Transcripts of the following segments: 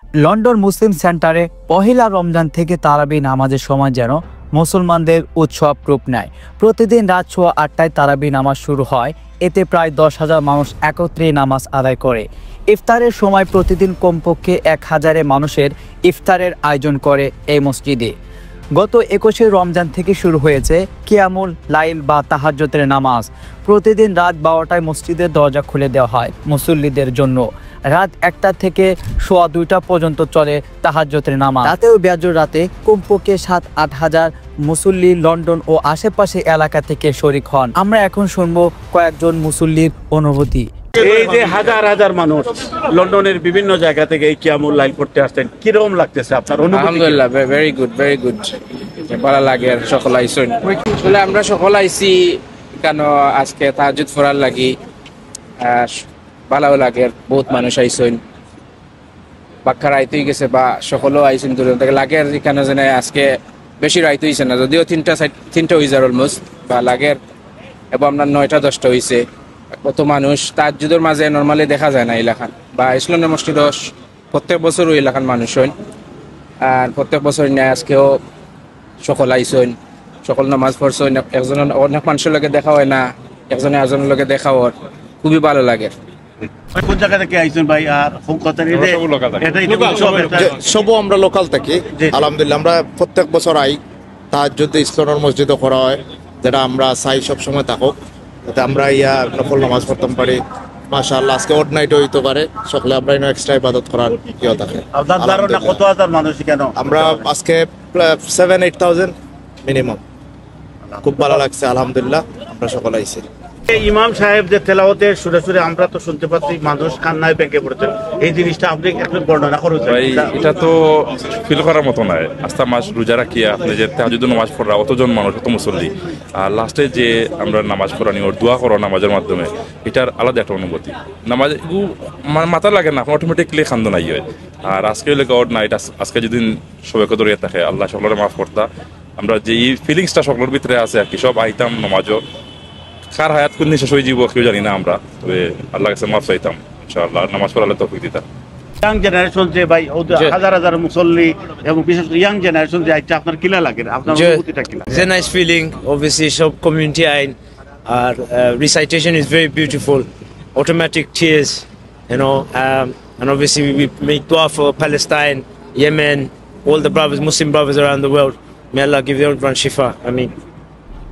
London Muslim সেন্টারে পহেলা রমজান থেকে তারাবি নামাজের সময় যেন মুসলমানদের উৎসব রূপ নেয়। প্রতিদিন রাত 8টায় তারাবি নামাজ শুরু হয়। এতে প্রায় 10,000 মানুষ একত্রে নামাজ আদায় করে। ইফতারের সময় প্রতিদিন কমপক্ষে 1000 মানুষের ইফতারের আয়োজন করে এই মসজিদে। গত 21শে রমজান থেকে শুরু হয়েছে কিয়ামুল লাইল বা তাহাজ্জুদের নামাজ। প্রতিদিন রাত 12টায় মসজিদের দরজা খুলে দেওয়া হয় মুসল্লিদের জন্য। রাত 1টা থেকে সোয়া 2টা পর্যন্ত চলে তাহাজ্জুদের নামাজ। রাতেও বেজোর রাতে কমপক্ষে 7-8 হাজার মুসল্লি লন্ডন ও আশেপাশে এলাকা থেকে শরিক হন। আমরা এখন শুনবো কয়েকজন মুসল্লির অনুভূতি। এই যে হাজার হাজার মানুষ লন্ডনের বিভিন্ন জায়গা থেকে এই কিয়ামুল লাইল পড়তে আসছেন, কিরকম লাগতেছে আপনার অনুভূতি? আলহামদুলিল্লাহ, ভেরি গুড, ভেরি গুড। ভালো লাগে। আর সকল আইসন আসলে আমরা সকল আইসি কেন আজকে তাহাজ্জুদ পড়ার লাগি। ভালো লাগে, বহুত মানুষ আইসন, বাক্কা রাইত হয়ে গেছে বা সকলও আইসন দূর থেকে লাগে। আর এখানে যেন আজকে বেশি রাইত হয়েছে না, যদিও 3টা হয়ে যায় অলমোস্ট বা লাগে। এবং আপনার 9টা-10টা হয়েছে। কত মানুষ তাহাজ্জুদের মাঝে নর্মালি দেখা যায় না এলাকান বা ইসলামের মসজিদ প্রত্যেক বছর ওই এলাকার মানুষ হন। আর প্রত্যেক বছর নেয় আজকেও সকল আইসন, সকল নামাজ পড়ছেন। একজন অনেক মানুষের লগে দেখা হয় না, একজনে একজনের লগে দেখা হয়, খুবই ভালো লাগে। কোন জায়গা থেকে আইছেন ভাই? আর সব আমরা লোকাল থেকে। আলহামদুলিল্লাহ, আমরা প্রত্যেক বছর আই। তাহাজ্জুদ ইসলামের মসজিদে করা হয়, যেটা আমরা চাই সব সময় থাকুক, যাতে আমরা নফল নামাজ পড়তাম পারি। মাশাআল্লাহ, আজকে ওড নাইট হইতে পারে, সকালে আমরা এক্সট্রা ইবাদত করার ইয়ে থাকে। কত হাজার মানুষ কেন? আমরা আজকে 7-8,000 মিনিমাম। খুব ভালো লাগছে, আলহামদুলিল্লাহ। আমরা সকলে আইছি। ইমাম সাহেব যে তেলাওয়াতের সুরে সুরে আমরা তো শুনতে পাচ্ছি, মানুষ কান্নায় ভেঙে পড়েছেন। এই জিনিসটা আপনি একটু বর্ণনা করুন। এটা তো ফিল করার মতো নয়। আস্থা মাস রোজা রাখিয়া আপনি যে তাহাজ্জুদের নামাজ পড়া, অতজন মানুষ, অত মুসল্লি, আর লাস্টে যে আমরা নামাজ পড়ানি ওর দোয়া করো নামাজের মাধ্যমে, এটার আলাদা একটা অনুভূতি। নামাজ মাথা লাগে না, অটোমেটিকলি খান্দন আই হয়। আর আজকে হলে গড নাইট, আজকে যদি সবাইকে দরিয়ে থাকে, আল্লাহ সকলের মাফ করতা। আমরা যে এই ফিলিংসটা সকলের ভিতরে আছে আর কি, সব আইতাম নামাজও। কার হায়াত কোন শেষ হয়ে যাব কেউ জানি না আমরা, তবে আল্লাহর কাছে মাফ চাইতাম ইনশাআল্লাহ, নামাজ পড়ালে তৌফিক দিতাম। ইয়াং জেনারেশন যে ভাই হাজার হাজার মুসল্লি এবং বিশেষ করে ইয়াং জেনারেশন যে আইছে, আপনার কিলা লাগে? আপনার অনুভূতিটা কি? It's a nice feeling. Obviously, সব community ain. Our recitation is very beautiful. Automatic tears, you know, and obviously we make dua for Palestine, Yemen, all the brothers, Muslim brothers around the world. May Allah give everyone shifa. I mean.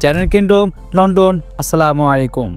Channel kingdom London, আসসালামু আলাইকুম।